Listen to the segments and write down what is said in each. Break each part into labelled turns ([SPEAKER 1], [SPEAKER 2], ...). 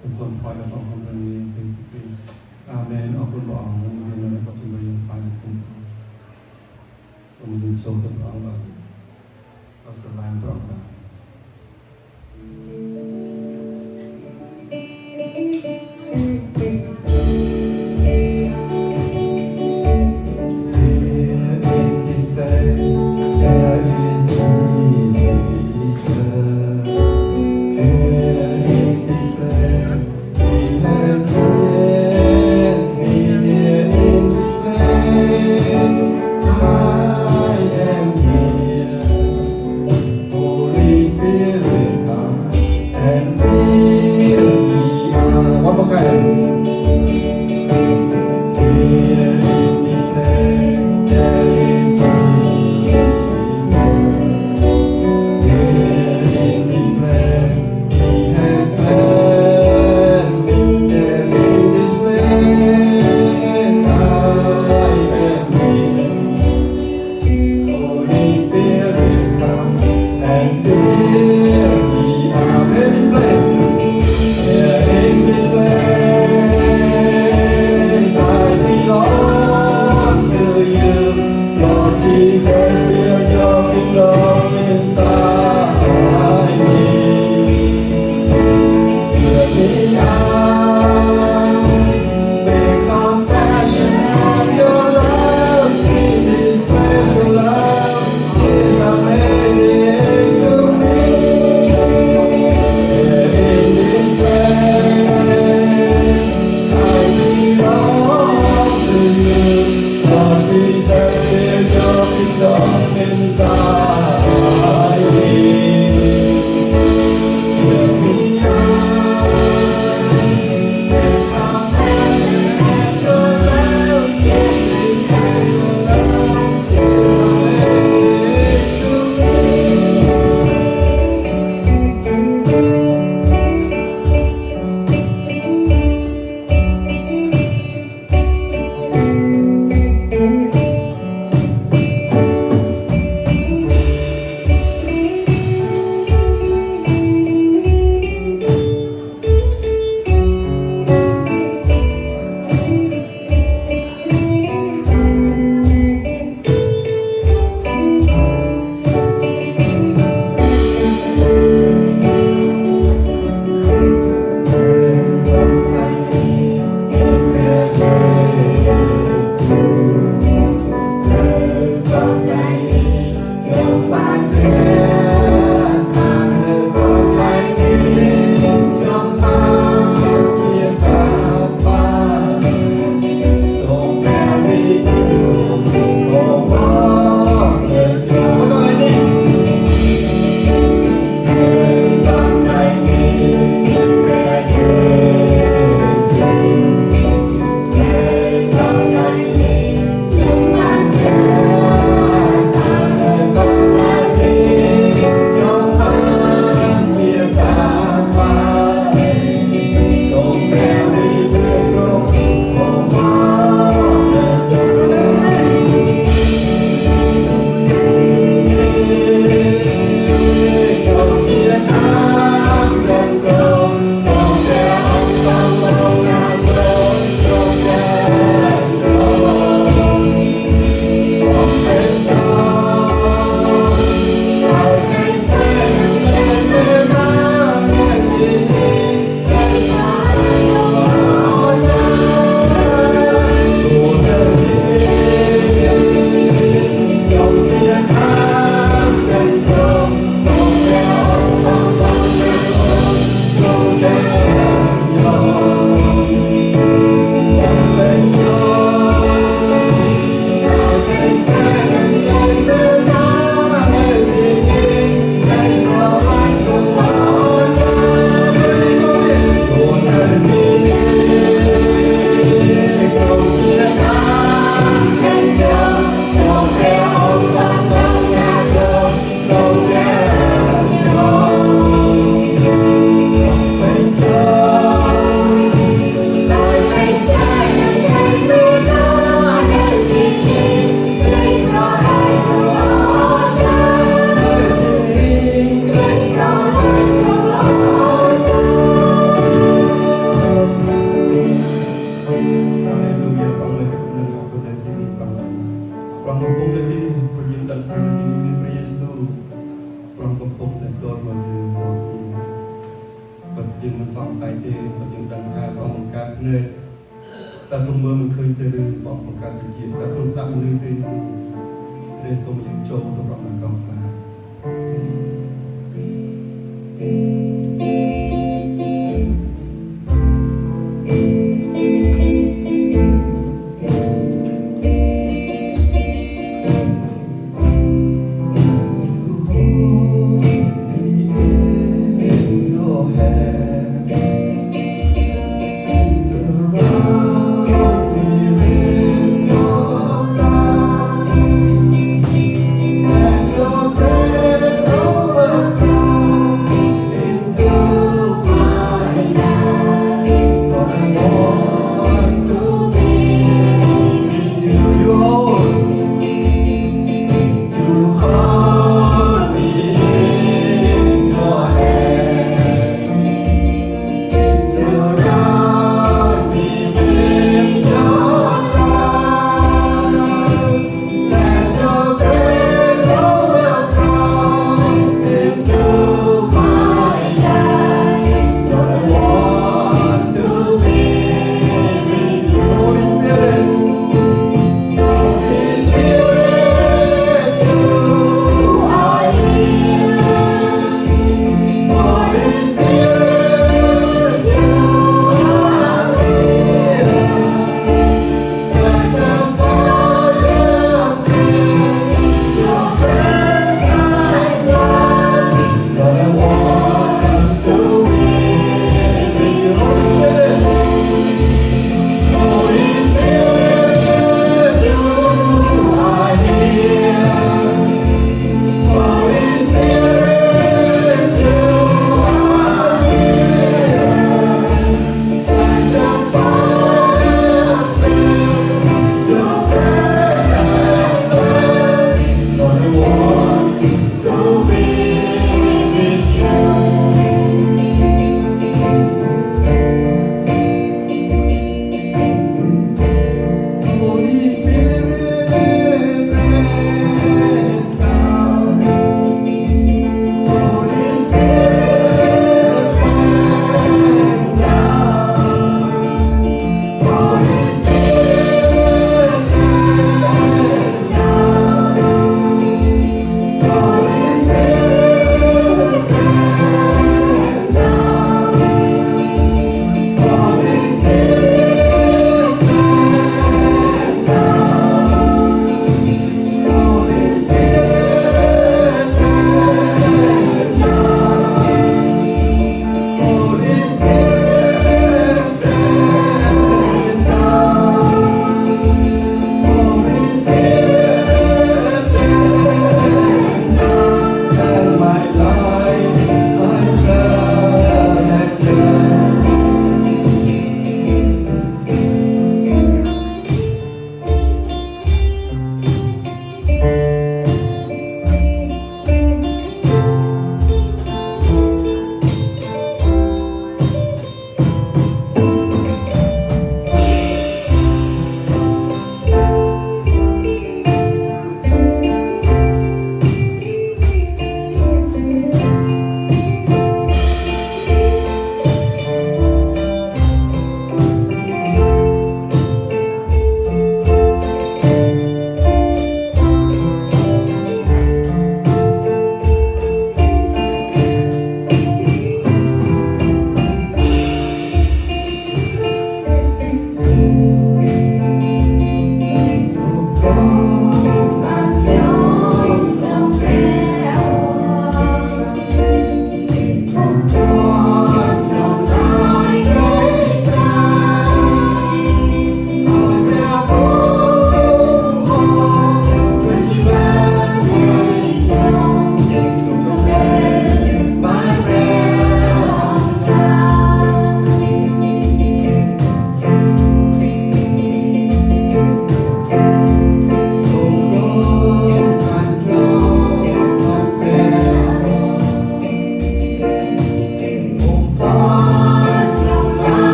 [SPEAKER 1] เป็นส่วนพอและของพระนี้เป็นสิ่งอาเมนขอบคุณพระองค์และมีเงินและขอบคุณพระองค์ไปคุณทรงดูโชคกับพระองค์เราสบายพระองค์ One more time. Lord. យើងមិនសង្ស័យទេបើយើងដឹងថាព្រះអង្គបង្កើតភ្នែកតែទង្វើមិនឃើញទេឬព្រះអង្គបង្កើតវិជាតែទូរស័ព្ទមនុស្សទេព្រះសូមយើងចូលទៅព្រះអង្គកំផ្លា Your grace overcomes.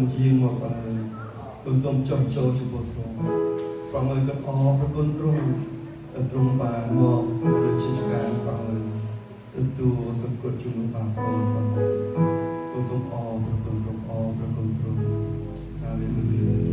[SPEAKER 1] cùng hiên mà bằng ơi cùng dòng cho cho bộ thùng bằng ơi con o với con trung bàn mò rồi chỉ cả bằng ơi tu sắp cột chung bằng con dòng o với con trung Hallelujah.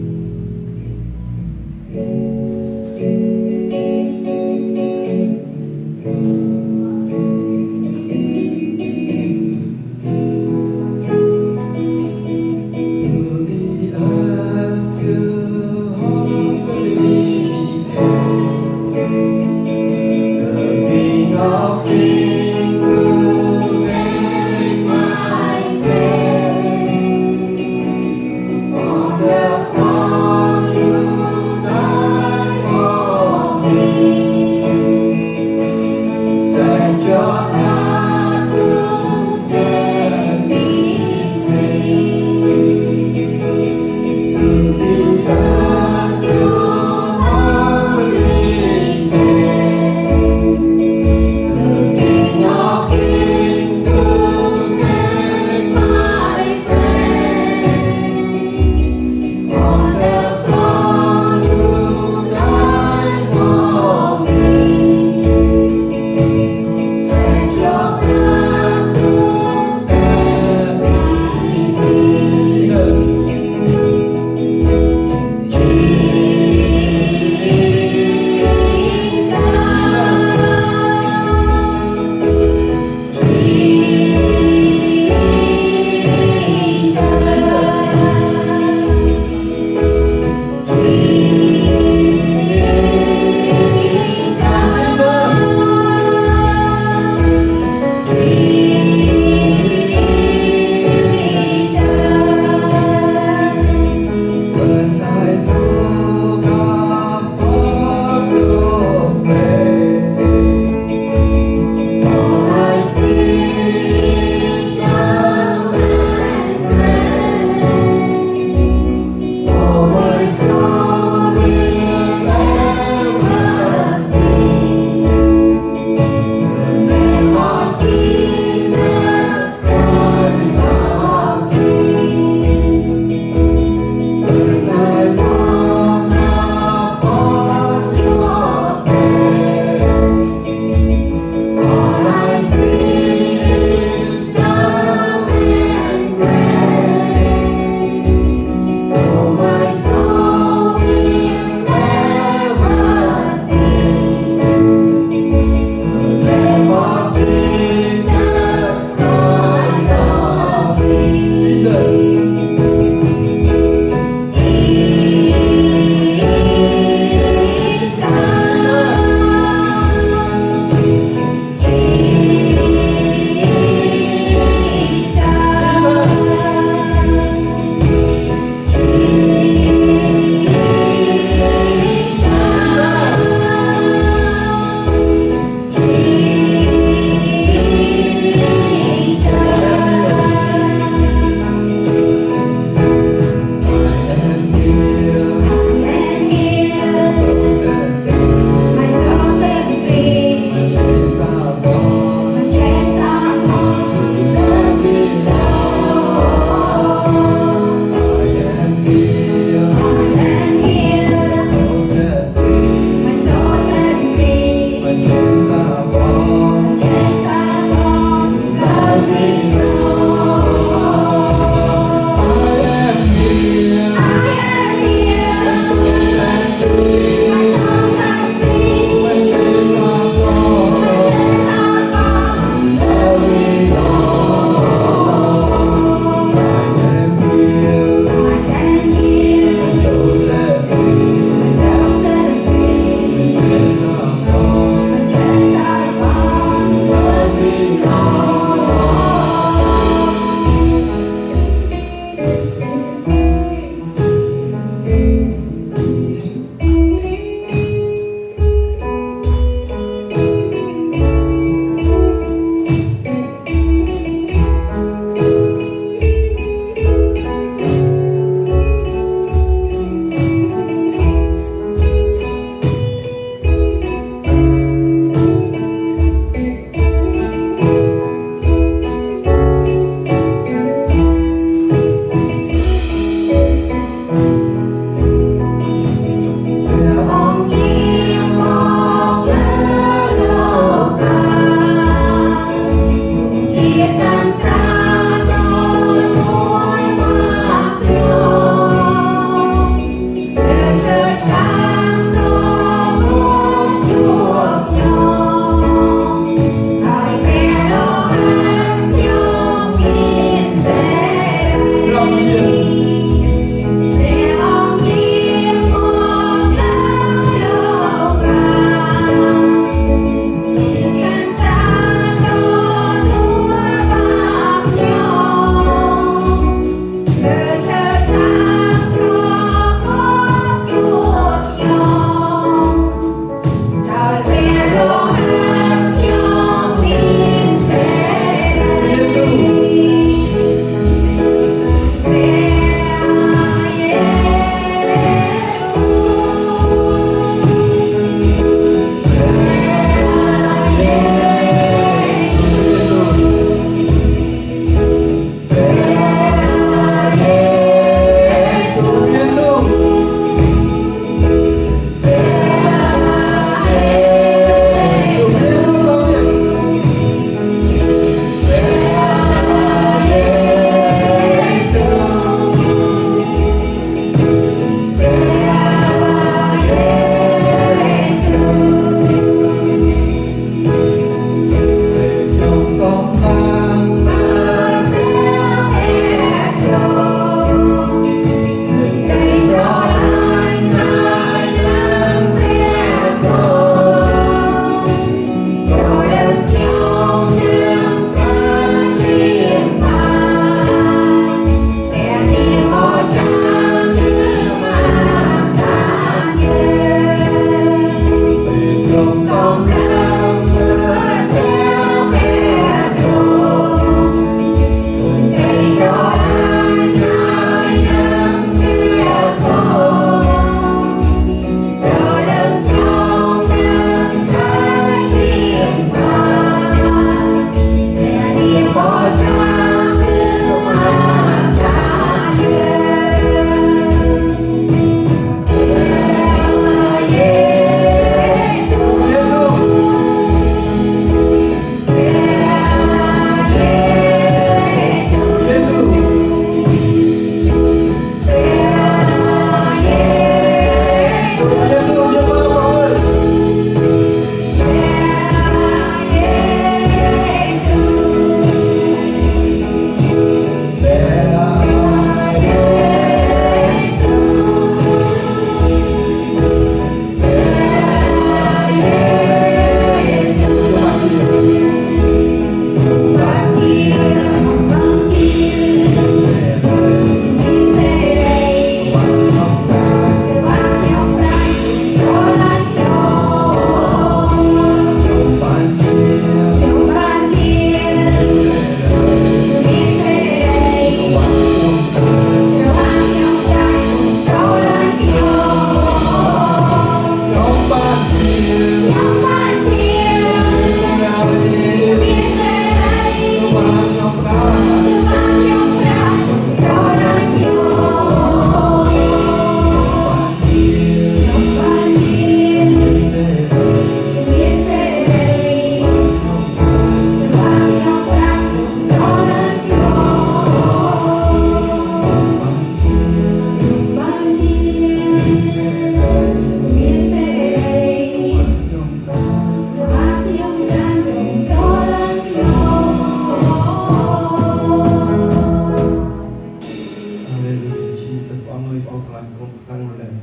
[SPEAKER 1] of life from Hangland.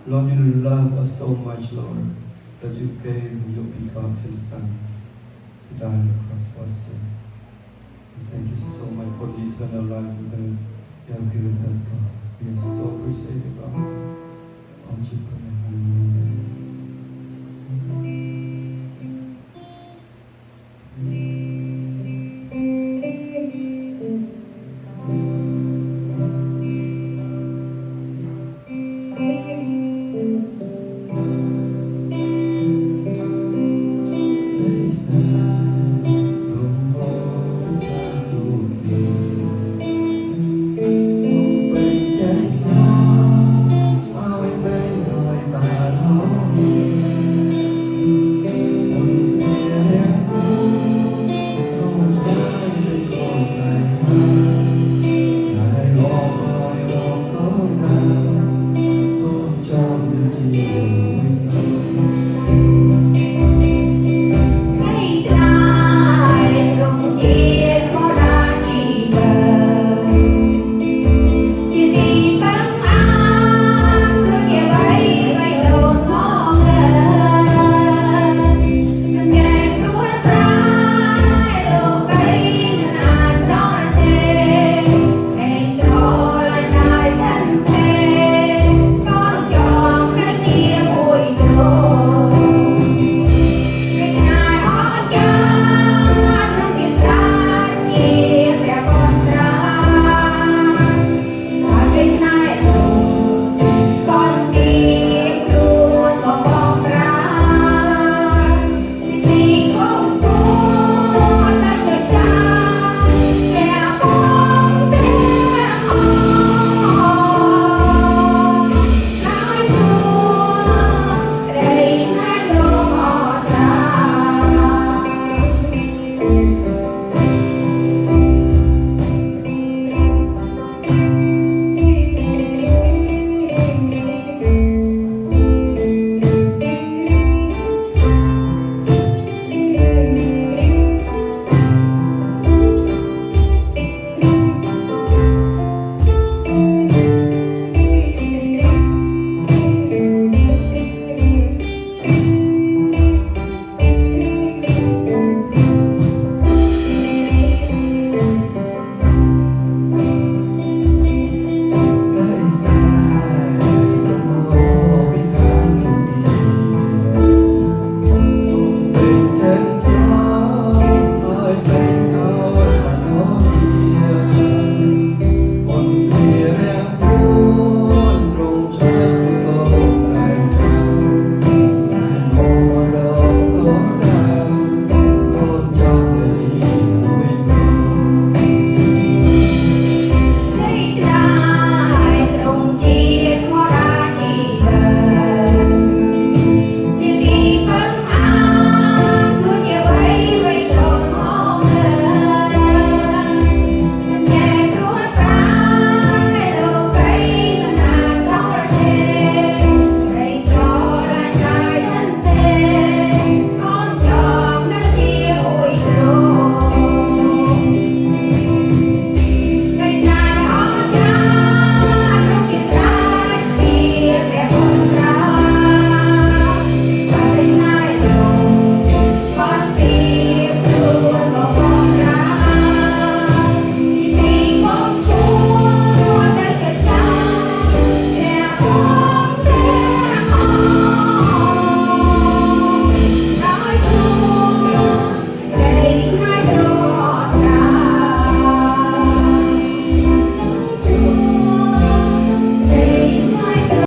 [SPEAKER 1] Lord, you love us so much, Lord, that you gave your begotten Son to die on the cross for us. Thank you so much for the eternal life that you have given us, God.